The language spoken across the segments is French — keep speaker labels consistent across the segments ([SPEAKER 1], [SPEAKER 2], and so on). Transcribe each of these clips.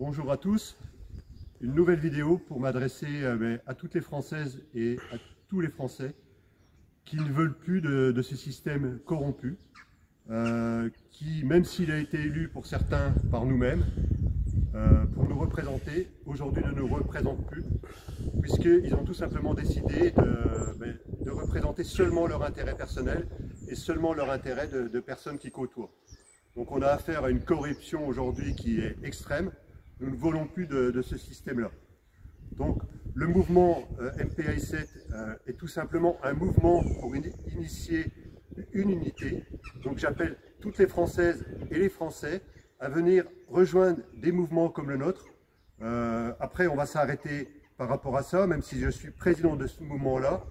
[SPEAKER 1] Bonjour à tous, une nouvelle vidéo pour m'adresser à toutes les Françaises et à tous les Français qui ne veulent plus de ce système corrompu, qui, même s'il a été élu pour certains par nous-mêmes, pour nous représenter, aujourd'hui ne nous représente plus, puisqu'ils ont tout simplement décidé de représenter seulement leur intérêt personnel et seulement leur intérêt de personnes qui côtoient. Donc on a affaire à une corruption aujourd'hui qui est extrême. Nous ne voulons plus de ce système-là. Donc le mouvement MPI7 est tout simplement un mouvement pour initier une unité. Donc j'appelle toutes les Françaises et les Français à venir rejoindre des mouvements comme le nôtre. Après on va s'arrêter par rapport à ça, même si je suis président de ce mouvement-là.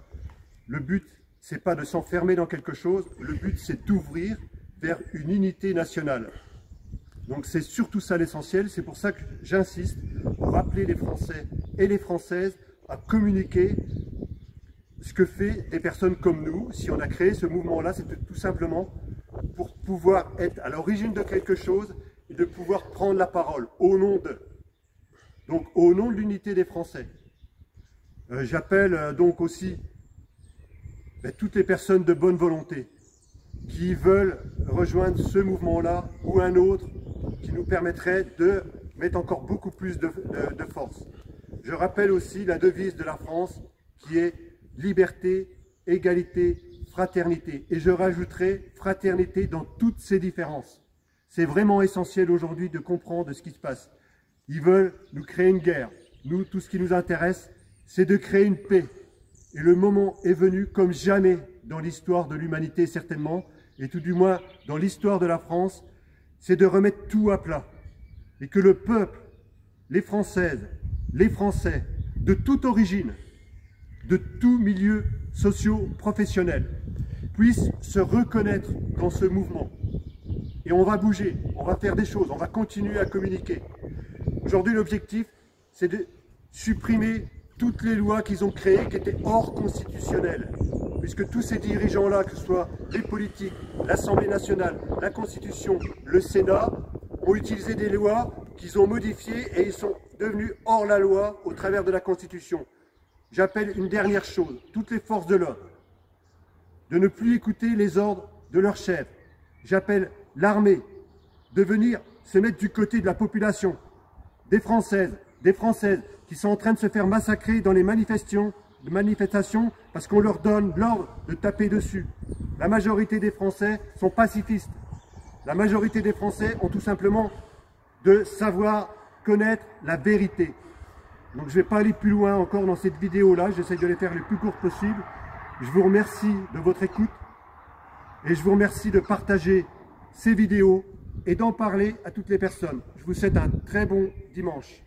[SPEAKER 1] Le but, c'est pas de s'enfermer dans quelque chose, le but c'est d'ouvrir vers une unité nationale. Donc c'est surtout ça l'essentiel, c'est pour ça que j'insiste pour rappeler les Français et les Françaises à communiquer ce que fait des personnes comme nous. Si on a créé ce mouvement-là, c'est tout simplement pour pouvoir être à l'origine de quelque chose et de pouvoir prendre la parole au nom d'eux. Donc au nom de l'unité des Français. J'appelle donc aussi toutes les personnes de bonne volonté qui veulent rejoindre ce mouvement-là ou un autre qui nous permettrait de mettre encore beaucoup plus de force. Je rappelle aussi la devise de la France qui est liberté, égalité, fraternité. Et je rajouterai fraternité dans toutes ses différences. C'est vraiment essentiel aujourd'hui de comprendre ce qui se passe. Ils veulent nous créer une guerre. Nous, tout ce qui nous intéresse, c'est de créer une paix. Et le moment est venu comme jamais dans l'histoire de l'humanité certainement, et tout du moins dans l'histoire de la France, c'est de remettre tout à plat. Et que le peuple, les Françaises, les Français, de toute origine, de tout milieu socio-professionnel, puissent se reconnaître dans ce mouvement. Et on va bouger, on va faire des choses, on va continuer à communiquer. Aujourd'hui, l'objectif, c'est de supprimer toutes les lois qu'ils ont créées qui étaient hors constitutionnelles. Puisque tous ces dirigeants-là, que ce soit les politiques, l'Assemblée nationale, la Constitution, le Sénat, ont utilisé des lois qu'ils ont modifiées et ils sont devenus hors la loi au travers de la Constitution. J'appelle une dernière chose, toutes les forces de l'ordre, de ne plus écouter les ordres de leurs chefs. J'appelle l'armée de venir se mettre du côté de la population, des Françaises qui sont en train de se faire massacrer dans les manifestations parce qu'on leur donne l'ordre de taper dessus. La majorité des Français sont pacifistes. La majorité des Français ont tout simplement de savoir connaître la vérité. Donc je ne vais pas aller plus loin encore dans cette vidéo-là, j'essaie de les faire les plus courtes possibles. Je vous remercie de votre écoute et je vous remercie de partager ces vidéos et d'en parler à toutes les personnes. Je vous souhaite un très bon dimanche.